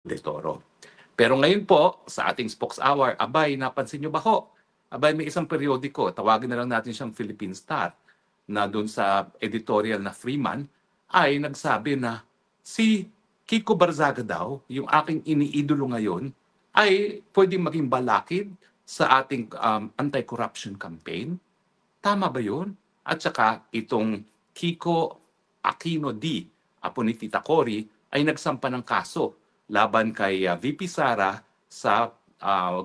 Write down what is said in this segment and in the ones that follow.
de Toro. Pero ngayon po, sa ating Spokes Hour, abay, napansin nyo ba ho? Abay, may isang periodiko, tawagin na lang natin siyang Philippine Star, na doon sa editorial na Freeman, ay nagsabi na si Kiko Barzaga daw, yung aking iniidolo ngayon, ay pwedeng maging balakid sa ating anti-corruption campaign. Tama ba yun? At saka itong Kiko Aquino D, apo ni Tita Cory, ay nagsampa ng kaso laban kay VP Sara sa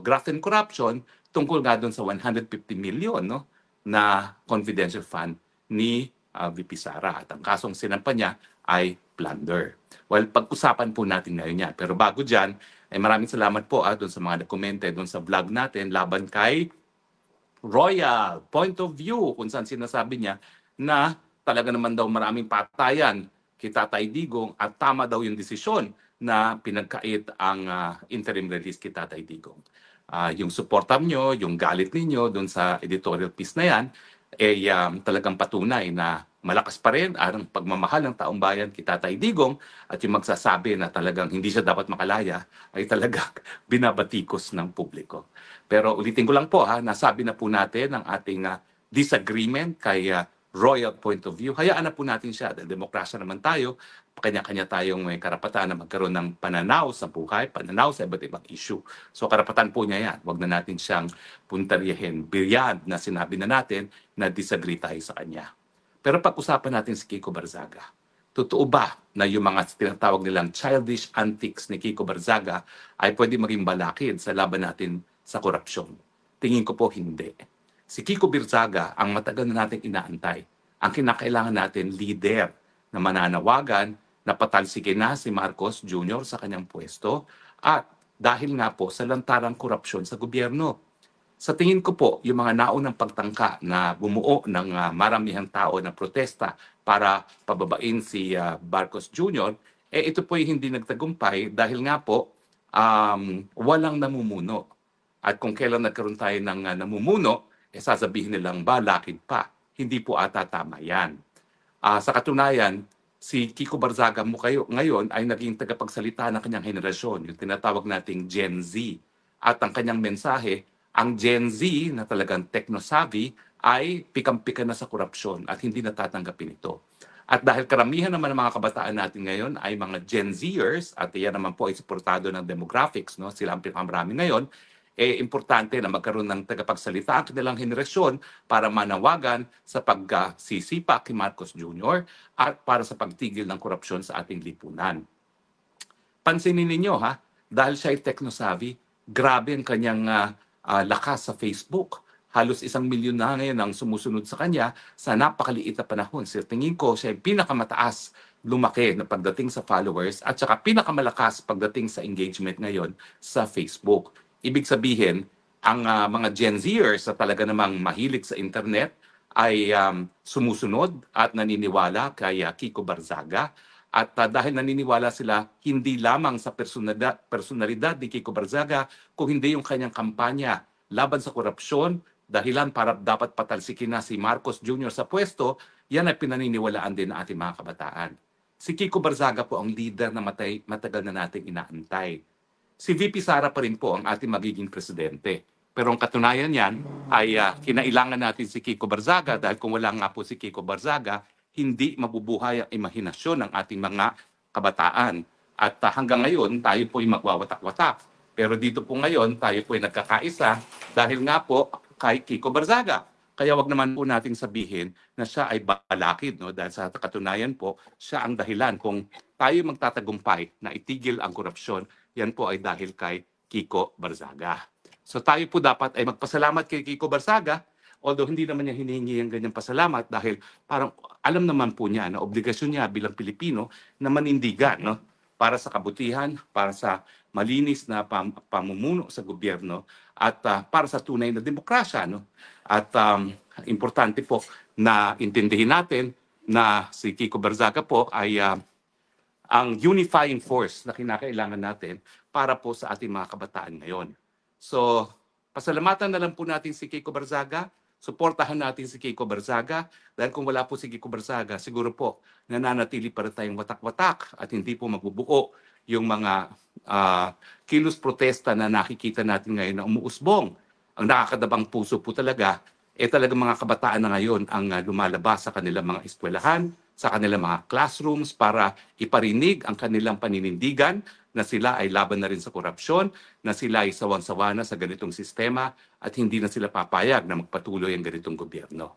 graft and corruption tungkol nga doon sa 150 million no, na confidential fund ni VP Sara. At ang kasong sinampa niya ay plunder. Well, pag-usapan po natin ngayon yan. Pero bago dyan, ay maraming salamat po doon sa mga dokumente doon sa vlog natin laban kay Royal Point of View, kung saan sinasabi niya na talaga naman daw maraming patayan kay Tatay Digong at tama daw yung desisyon na pinagkait ang interim release kay Tatay Digong. Yung suporta nyo, yung galit ninyo doon sa editorial piece na yan, talagang patunay na malakas pa rin ang pagmamahal ng taong bayan kay Tatay Digong at yung magsasabi na talagang hindi siya dapat makalaya ay talagang binabatikos ng publiko. Pero ulitin ko lang po nasabi na po natin ang ating disagreement kay Royal Point of View. Hayaan na po natin siya dahil demokrasya naman tayo. Kanya-kanya tayong may karapatan na magkaroon ng pananaw sa buhay, pananaw sa iba't ibang issue. So karapatan po niya yan. Huwag na natin siyang puntaryahin beyond na sinabi na natin na disagree tayo sa kanya. Pero pag-usapan natin si Kiko Barzaga. Totoo ba na yung mga tinatawag nilang childish antics ni Kiko Barzaga ay pwede maging balakid sa laban natin sa korupsyon? Tingin ko po hindi. Si Kiko Barzaga ang matagal na nating inaantay. Ang kinakailangan natin, leader na mananawagan na patalsikin na si Marcos Jr. sa kanyang pwesto at dahil nga po sa lantarang korupsyon sa gobyerno. Sa tingin ko po, yung mga naunang pagtangka na bumuo ng maramihang tao na protesta para pababain si Marcos Jr., ito po ay hindi nagtagumpay dahil nga po walang namumuno. At kung kailan nagkaroon tayo ng namumuno, sasabihin nilang balakid pa. Hindi po ata tama yan. Sa katunayan, si Kiko Barzaga mo ngayon ay naging tagapagsalita ng kanyang henerasyon, yung tinatawag nating Gen Z. At ang kanyang mensahe, ang Gen Z na talagang techno-savvy ay pikam-pika na sa korupsyon at hindi natatanggapin ito. At dahil karamihan naman ng mga kabataan natin ngayon ay mga Gen Zers at iyan naman po ay suportado ng demographics, no? Sila ang pinakamarami ngayon, importante na magkaroon ng tagapagsalita ang kanilang henerasyon para manawagan sa pagsisipa kay Marcos Jr. at para sa pagtigil ng korupsyon sa ating lipunan. Pansinin ninyo dahil siya ay techno-savvy, grabe ang kanyang lakas sa Facebook. Halos 1 milyon na ngayon ang sumusunod sa kanya sa napakaliit na panahon. Sa tingin ko, siya ay pinakamataas lumaki na pagdating sa followers at saka pinakamalakas pagdating sa engagement ngayon sa Facebook. Ibig sabihin, ang mga Gen Zers na talaga namang mahilig sa internet ay sumusunod at naniniwala kay Kiko Barzaga. At dahil naniniwala sila hindi lamang sa personalidad ni Kiko Barzaga, kung hindi yung kanyang kampanya laban sa korupsyon, dahilan para dapat patalsikin na si Marcos Jr. sa pwesto, yan ay pinaniniwalaan din ng ating mga kabataan. Si Kiko Barzaga po ang leader na matagal na nating inaantay. Si VP Sara pa rin po ang ating magiging presidente. Pero ang katunayan niyan ay kinailangan natin si Kiko Barzaga dahil kung wala nga po si Kiko Barzaga, hindi mabubuhay ang imahinasyon ng ating mga kabataan. At hanggang ngayon, tayo po ay magwawatak-watak. Pero dito po ngayon, tayo po ay nagkakaisa dahil nga po kay Kiko Barzaga. Kaya wag naman po nating sabihin na siya ay balakid, no? Dahil sa katunayan po, siya ang dahilan kung tayo magtatagumpay na itigil ang korupsyon, yan po ay dahil kay Kiko Barzaga. So tayo po dapat ay magpasalamat kay Kiko Barzaga, although hindi naman niya hinihingi ang ganyang pasalamat dahil parang alam naman po niya na obligasyon niya bilang Pilipino na manindigan, no? Para sa kabutihan, para sa malinis na pamumuno sa gobyerno at para sa tunay na demokrasya, no? At importante po na intindihin natin na si Kiko Barzaga po ay ang unifying force na kinakailangan natin para po sa ating mga kabataan ngayon. So, pasalamatan na lang po natin si Kiko Barzaga, suportahan natin si Kiko Barzaga, dahil kung wala po si Kiko Barzaga, siguro po nananatili pa rin tayong watak-watak at hindi po magbubuo yung mga kilos protesta na nakikita natin ngayon na umuusbong. Ang nakakadabang puso po talaga, talagang mga kabataan na ngayon ang lumalabas sa kanilang mga eskwelahan, sa kanilang mga classrooms para iparinig ang kanilang paninindigan na sila ay laban na rin sa korupsyon, na sila ay sawang-sawa na sa ganitong sistema at hindi na sila papayag na magpatuloy ang ganitong gobyerno.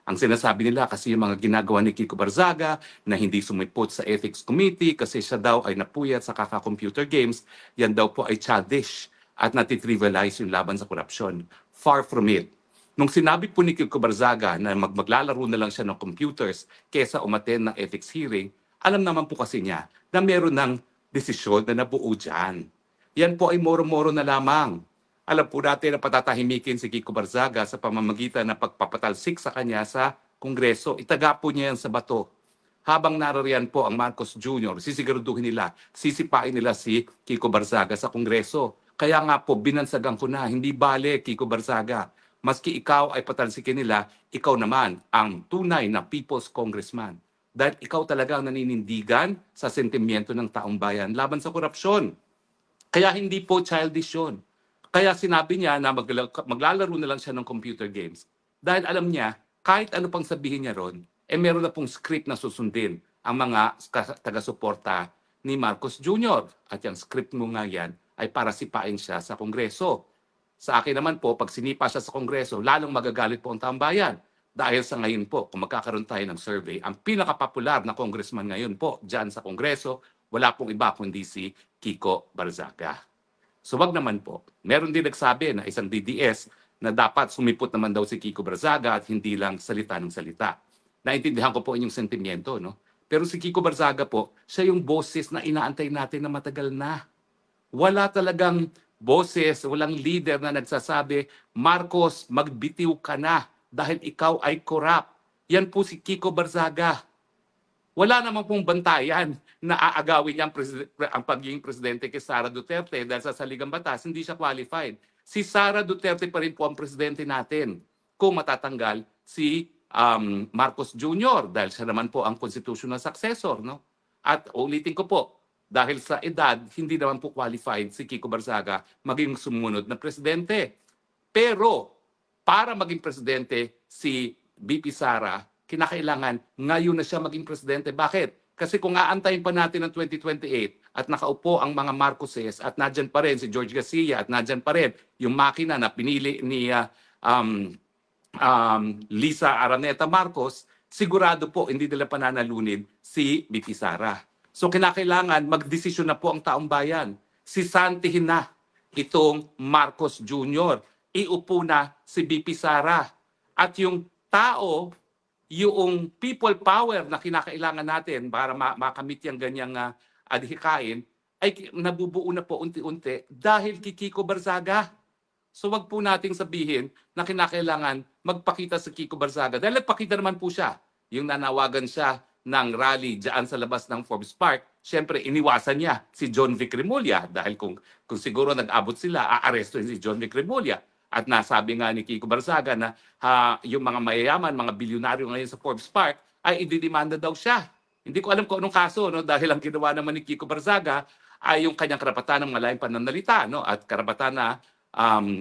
Ang sinasabi nila kasi yung mga ginagawa ni Kiko Barzaga na hindi sumipot sa Ethics Committee kasi siya daw ay napuyat sa kaka-computer games, yan daw po ay childish at natitrivialize yung laban sa korupsyon. Far from it. Nung sinabi po ni Kiko Barzaga na maglalaro na lang siya ng computers kesa umattend ng ethics hearing, alam naman po kasi niya na meron ng desisyon na nabuo dyan. Yan po ay moro-moro na lamang. Alam po natin na patatahimikin si Kiko Barzaga sa pamamagitan ng pagpapatalsik sa kanya sa Kongreso. Itaga po niya yan sa bato. Habang narariyan po ang Marcos Jr., sisiguraduhin nila, sisipain nila si Kiko Barzaga sa Kongreso. Kaya nga po, binansagan ko na, hindi bale, Kiko Barzaga. Maski ikaw ay patalsikin nila, ikaw naman ang tunay na People's Congressman. Dahil ikaw talaga ang naninindigan sa sentimiento ng taong bayan laban sa korupsyon. Kaya hindi po childish yun. Kaya sinabi niya na maglalaro na lang siya ng computer games. Dahil alam niya, kahit ano pang sabihin niya ron, meron na pong script na susundin ang mga taga-suporta ni Marcos Jr. At yung script mo nga yan ay para sipain siya sa Kongreso. Sa akin naman po, pag sinipa siya sa Kongreso, lalong magagalit po ang tambayan. Dahil sa ngayon po, kung magkakaroon tayo ng survey, ang pinakapopular na congressman ngayon po dyan sa Kongreso, wala pong iba kundi si Kiko Barzaga. So wag naman po. Meron din nagsabi na isang DDS na dapat sumipot naman daw si Kiko Barzaga at hindi lang salita ng salita. Naintindihan ko po inyong sentimiento, no? Pero si Kiko Barzaga po, siya yung boses na inaantay natin na matagal na. Wala talagang boses, walang leader na nagsasabi, Marcos, magbitiw ka na dahil ikaw ay corrupt. Yan po si Kiko Barzaga. Wala naman pong bantayan na aagawin niya ang pagiging presidente kay Sara Duterte dahil sa saligang batas, hindi siya qualified. Si Sara Duterte pa rin po ang presidente natin kung matatanggal si Marcos Jr. dahil siya naman po ang constitutional successor. No? At ulitin ko po, dahil sa edad, hindi naman po qualified si Kiko Barzaga maging sumunod na presidente. Pero para maging presidente si VP Sara, kinakailangan ngayon na siya maging presidente. Bakit? Kasi kung aantayin pa natin ng 2028 at nakaupo ang mga Marcoses at nandyan pa rin si George Garcia at nandyan pa rin yung makina na pinili ni Lisa Araneta Marcos, sigurado po hindi nila pananalunin si VP Sara. So kinakailangan magdesisyon na po ang taong bayan. Sisantihin na itong Marcos Jr. Iupo na si VP Sara. At yung tao, yung people power na kinakailangan natin para makamit yung ganyang adhikain, ay nabubuo na po unti-unti dahil kay Kiko Barzaga. So wag po nating sabihin na kinakailangan magpakita sa Kiko Barzaga. Dahil nagpakita naman po siya. Yung nanawagan siya ng rally dyan sa labas ng Forbes Park, syempre iniwasan niya si John Vic Remulla dahil kung siguro nag-abot sila, aaresto si John Vic Remulla. At nasabi nga ni Kiko Barzaga na yung mga mayayaman, mga bilyonaryo ngayon sa Forbes Park ay ididemanda daw siya. Hindi ko alam kung anong kaso, no? Dahil ang ginawa naman ni Kiko Barzaga ay yung kanyang karapatan ng malayang pananalita, no? At karapatan na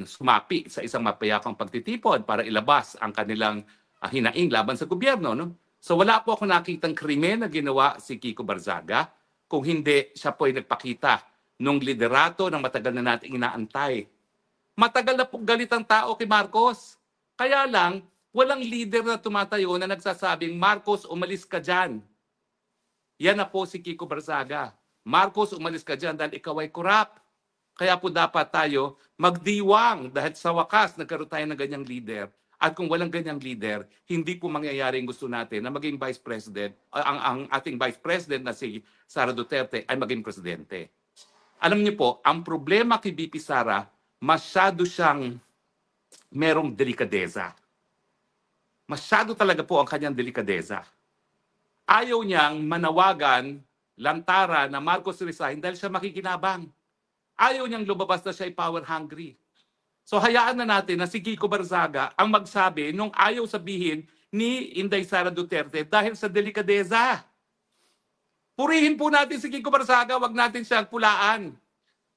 sumapi sa isang mapayapang pagtitipon para ilabas ang kanilang hinaing laban sa gobyerno, no? So wala po ako nakitang krimen na ginawa si Kiko Barzaga kung hindi siya po ay nagpakita nung liderato ng matagal na nating inaantay. Matagal na po galit ang tao kay Marcos. Kaya lang, walang leader na tumatayo na nagsasabing, Marcos, umalis ka dyan. Yan na po si Kiko Barzaga. Marcos, umalis ka dyan dahil ikaw ay corrupt. Kaya po dapat tayo magdiwang dahil sa wakas nagkaroon tayo ng ganyang leader. At kung walang ganyang leader, hindi po mangyayari ang gusto natin na maging vice president, ang ating vice president na si Sara Duterte ay maging presidente. Alam niyo po, ang problema kay VP Sara, masyado siyang merong delikadeza. Masyado talaga po ang kanyang delikadeza. Ayaw niyang manawagan, lantara na Marcos resign dahil siya makikinabang. Ayaw niyang lumabas na siya ay power hungry. So hayaan na natin na si Kiko Barzaga ang magsabi nung ayaw sabihin ni Inday Sara Duterte dahil sa delikadeza. Purihin po natin si Kiko Barsaga, wag natin siyang pulaan.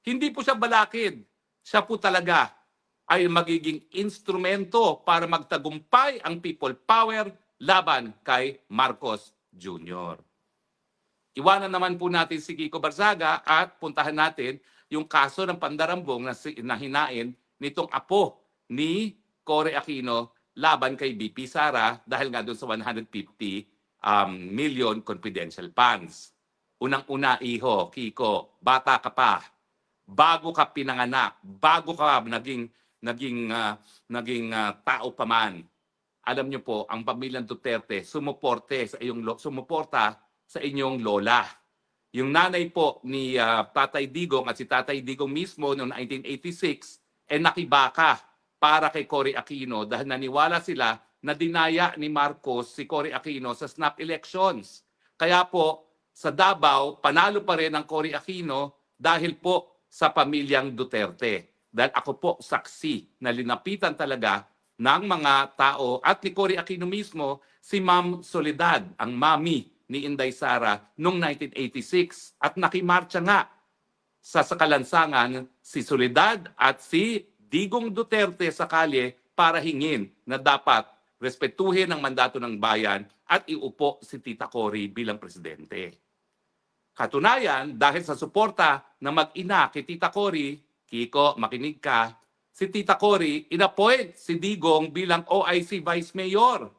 Hindi po siya balakid. Siya po talaga ay magiging instrumento para magtagumpay ang people power laban kay Marcos Jr. Iwanan naman po natin si Kiko Barzaga at puntahan natin yung kaso ng pandarambong na hinain nitong apo ni Cory Aquino laban kay BP Sara dahil nga doon sa 150 million confidential funds. Unang-una, iho, Kiko, bata ka pa, bago ka pinanganak, bago ka naging tao pa man. Alam niyo po, ang pamilyang Duterte sumuporta sa inyong lola. Yung nanay po ni Tatay Digong at si Tatay Digong mismo noong 1986 nakibaka para kay Cory Aquino dahil naniwala sila na dinaya ni Marcos si Cory Aquino sa snap elections. Kaya po sa Davao, panalo pa rin ang Cory Aquino dahil po sa pamilyang Duterte. Dahil ako po saksi na linapitan talaga ng mga tao at ni Cory Aquino mismo si Ma'am Soledad, ang mami ni Inday Sara noong 1986 at nakimarcha nga sa Kalansangan si Soledad at si Digong Duterte sa kalye para hingin na dapat respetuhin ang mandato ng bayan at iupo si Tita Cory bilang presidente. Katunayan, dahil sa suporta ng mag-ina kay Tita Cory, Kiko, makinig ka, si Tita Cory inappoint si Digong bilang OIC Vice Mayor.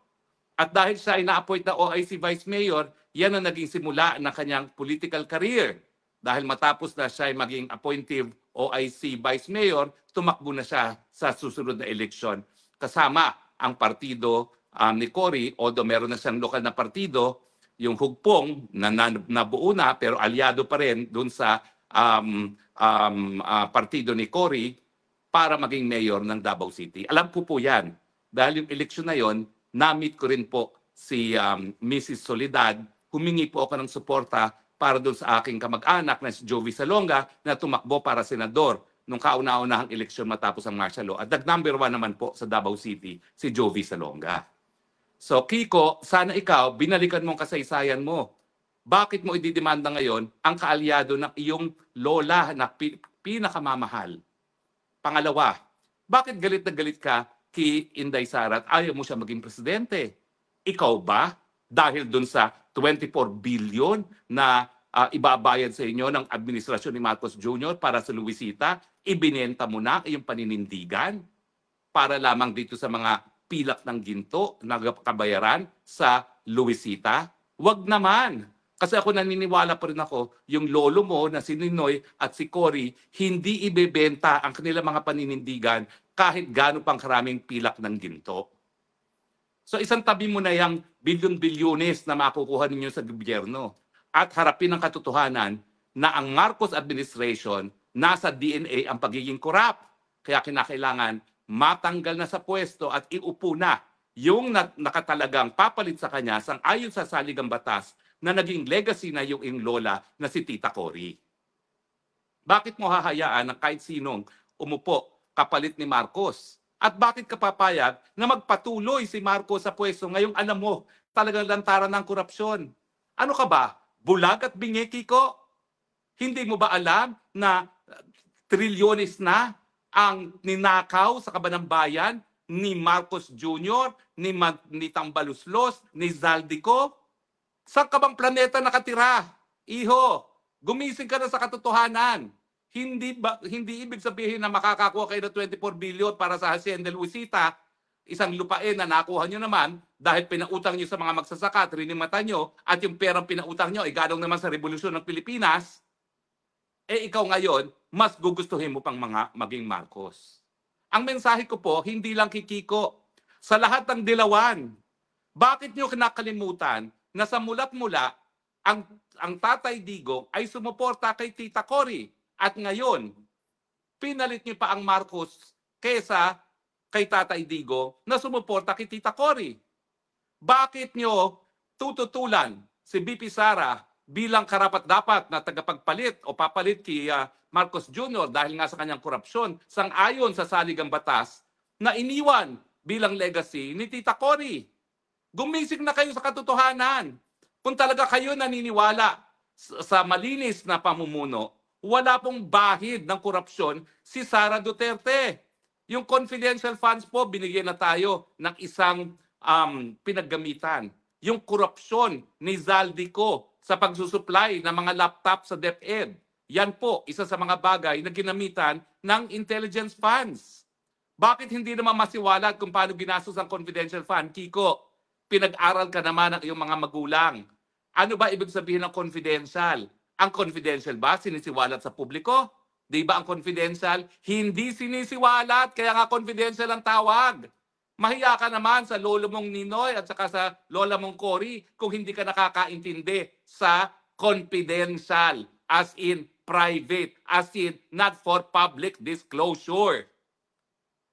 At dahil siya ina-appoint na OIC Vice Mayor, yan ang naging simula ng kanyang political career. Dahil matapos na siya ay maging appointive OIC Vice Mayor, tumakbo na siya sa susunod na eleksyon. Kasama ang partido ni Cory, although meron na siyang lokal na partido, yung Hugpong na nabuo na pero aliado pa rin doon sa partido ni Cory para maging mayor ng Davao City. Alam ko po yan. Dahil yung eleksyon na yon, na-meet ko rin po si Mrs. Soledad. Humingi po ako ng suporta para doon sa aking kamag-anak na si Jovi Salonga na tumakbo para senador nung kauna-unahang eleksyon matapos ang martial law. At nag-number 1 naman po sa Davao City, si Jovi Salonga. So Kiko, sana ikaw, binalikan mong kasaysayan mo. Bakit mo ididemanda ngayon ang kaalyado ng iyong lola na pinakamamahal? Pangalawa, bakit galit na galit ka kay Inday Sara at ayaw mo siya maging presidente? Ikaw ba, dahil dun sa 24 billion na ibabayad sa inyo ng administrasyon ni Marcos Jr. para sa Luisita, ibinenta mo na iyong paninindigan para lamang dito sa mga pilak ng ginto na kabayaran sa Luisita? Wag naman. Kasi ako naniniwala pa rin ako, yung lolo mo na si Ninoy at si Cory, hindi ibebenta ang kanilang mga paninindigan kahit gaano pang karaming pilak ng ginto. So isang tabi mo na yung bilyon-bilyones na makukuha ninyo sa gobyerno at harapin ang katotohanan na ang Marcos administration nasa DNA ang pagiging korap. Kaya kinakailangan matanggal na sa pwesto at iupo na yung nakatalagang papalit sa kanya sang-ayon sa saligang batas na naging legacy na yung lola na si Tita Cory. Bakit mo hahayaan na kahit sinong umupo kapalit ni Marcos? At bakit ka papayag na magpatuloy si Marcos sa pwesto ngayong alam mo talagang lantaran ng korupsyon? Ano ka ba? Bulag at bingi, Kiko? Hindi mo ba alam na trilyones na ang ninakaw sa kabanang bayan ni Marcos Jr., ni Tambaluslos, ni Zaldico? Saan ka bang planeta nakatira? Iho, gumising ka na sa katotohanan. Hindi ibig sabihin na makakakuha kayo ng 24 billion para sa Hacienda Luisita, isang lupain na nakuha nyo naman dahil pinautang nyo sa mga magsasaka, rinimata nyo, at yung perang pinautang nyo ay ganong naman sa Revolusyon ng Pilipinas, ikaw ngayon, mas gugustuhin mo pang maging Marcos. Ang mensahe ko po, hindi lang kay Kiko, sa lahat ng dilawan. Bakit nyo kinakalimutan na sa mulat-mula, ang Tatay Digong ay sumuporta kay Tita Cory? At ngayon, pinalit niyo pa ang Marcos kesa kay Tatay Digong na sumuporta kay Tita Cory. Bakit niyo tututulan si BP Sara bilang karapat-dapat na tagapagpalit o papalit kay Marcos Jr. dahil nga sa kanyang korupsyon sang-ayon sa saligang batas na iniwan bilang legacy ni Tita Cory? Gumising na kayo sa katotohanan. Kung talaga kayo naniniwala sa malinis na pamumuno, wala pong bahid ng korupsyon si Sara Duterte. Yung confidential funds po, binigyan na tayo ng isang pinaggamitan. Yung korupsyon ni Zaldico sa pagsusupply ng mga laptop sa DepEd. Yan po, isa sa mga bagay na ginamitan ng intelligence funds. Bakit hindi naman masiwalat kung paano ginastos ang confidential fund? Kiko, pinag-aral ka naman ng iyong mga magulang. Ano ba ibig sabihin ng confidential? Ang confidential ba sinisiwalat sa publiko? Di ba ang confidential? Hindi sinisiwalat, kaya nga confidential ang tawag. Mahiya ka naman sa lolo mong Ninoy at saka sa lola mong Cory kung hindi ka nakakaintindi sa confidential, as in private, as in not for public disclosure.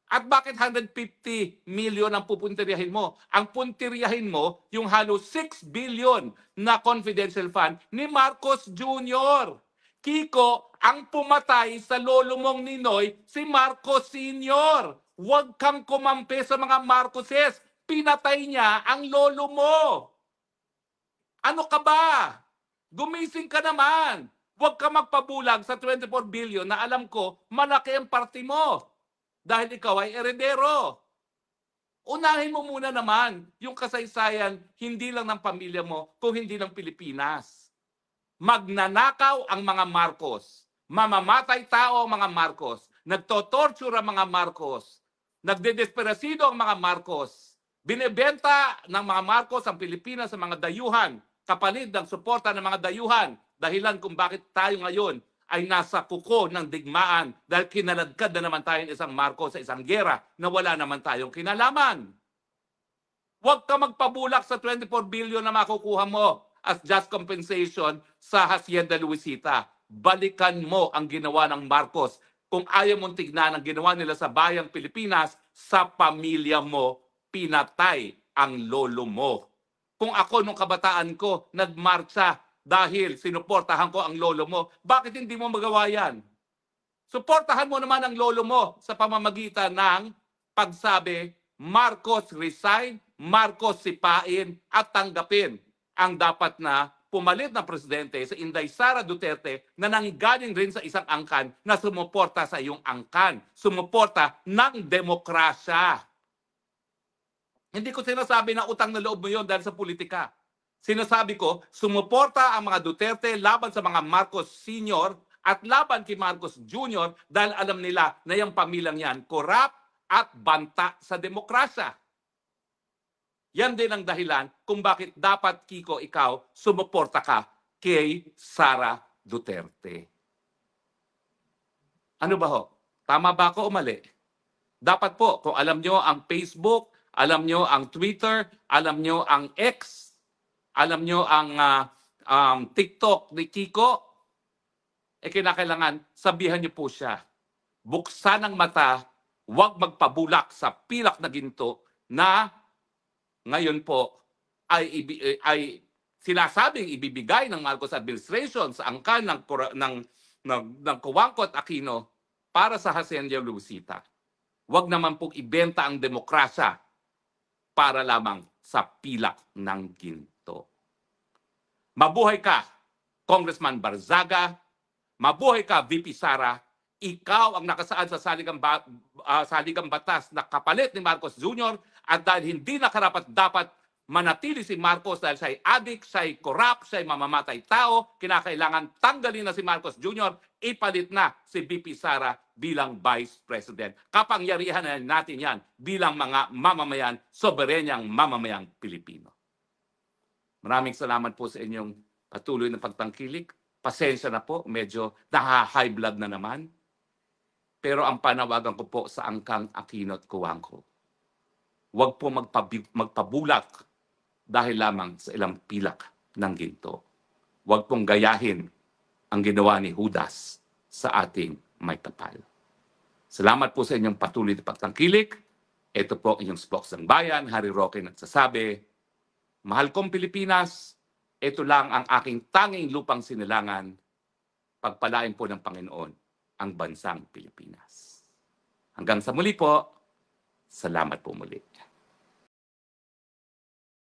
At bakit 150 million ang pupuntiryahin mo? Ang puntiryahin mo, yung halos 6 billion na confidential fund ni Marcos Jr. Kiko, ang pumatay sa lolo mong Ninoy, si Marcos Sr. Huwag kang kumampi sa mga Marcoses. Pinatay niya ang lolo mo. Ano ka ba? Gumising ka naman. Huwag ka magpabulag sa 24 billion na alam ko malaki ang party mo. Dahil ikaw ay eredero. Unahin mo muna naman yung kasaysayan hindi lang ng pamilya mo, kung hindi ng Pilipinas. Magnanakaw ang mga Marcos. Mamamatay tao ang mga Marcos. Nagtotorture ang mga Marcos. Nagdedesperasido ang mga Marcos. Binebenta ng mga Marcos ang Pilipinas sa mga dayuhan, kapalit ng suporta ng mga dayuhan. Dahilan kung bakit tayo ngayon ay nasa kuko ng digmaan dahil kinaladkad na naman tayo ng isang Marcos sa isang gera na wala naman tayong kinalaman. Huwag ka magpabulak sa 24 billion na makukuha mo as just compensation sa Hacienda Luisita. Balikan mo ang ginawa ng Marcos. Kung ayaw mong tignan ang ginawa nila sa bayang Pilipinas, sa pamilya mo, pinatay ang lolo mo. Kung ako nung kabataan ko, nagmarcha dahil sinuportahan ko ang lolo mo, bakit hindi mo magawa yan? Suportahan mo naman ang lolo mo sa pamamagitan ng pagsabi, Marcos resign, Marcos sipain at tanggapin ang dapat na pumalit na presidente sa Inday Sara Duterte na nanggaling rin sa isang angkan na sumuporta sa iyong angkan, sumuporta ng demokrasya. Hindi ko sinasabi na utang na loob mo yun dahil sa politika. Sinasabi ko, sumuporta ang mga Duterte laban sa mga Marcos Sr. at laban kay Marcos Jr. dahil alam nila na yung pamilyang yan, korap at banta sa demokrasya. Yan din ang dahilan kung bakit dapat, Kiko, ikaw, sumuporta ka kay Sara Duterte. Ano ba ho? Tama ba ako o mali? Dapat po, kung alam nyo ang Facebook, alam nyo ang Twitter, alam nyo ang X, alam nyo ang TikTok ni Kiko, kinakailangan sabihan nyo po siya. Buksan ang mata, huwag magpabulak sa pilak na ginto na ngayon po ay sinasabing ibibigay ng Marcos administration sa angkan ng Cojuangco at Aquino para sa Hacienda Luisita. Huwag naman pong ibenta ang demokrasya para lamang sa pilak ng ginto. Mabuhay ka, Congressman Barzaga. Mabuhay ka, VP Sara. Ikaw ang nakasaad sa saligang batas na kapalit ni Marcos Jr. At dahil hindi nakarapat-dapat manatili si Marcos dahil siya'y adik, siya'y corrupt, siya'y mamamatay tao, kinakailangan tanggalin na si Marcos Jr., ipalit na si VP Sara bilang Vice President. Kapangyarihan na natin yan bilang mga mamamayan, soberenyang mamamayang Pilipino. Maraming salamat po sa inyong patuloy na pagtangkilik. Pasensya na po, medyo naha-high blood na naman. Pero ang panawagan ko po sa angkang Aquino at Cojuangco, huwag po magpabulak dahil lamang sa ilang pilak ng ginto. Huwag pong gayahin ang ginawa ni Judas sa ating may kapal. Salamat po sa inyong patuloy na pagtangkilik. Ito po inyong spokesman bayan, Harry Roque, nagsasabi, mahal kong Pilipinas, ito lang ang aking tanging lupang sinilangan. Pagpalain po ng Panginoon ang bansang Pilipinas. Hanggang sa muli po, salamat po muli.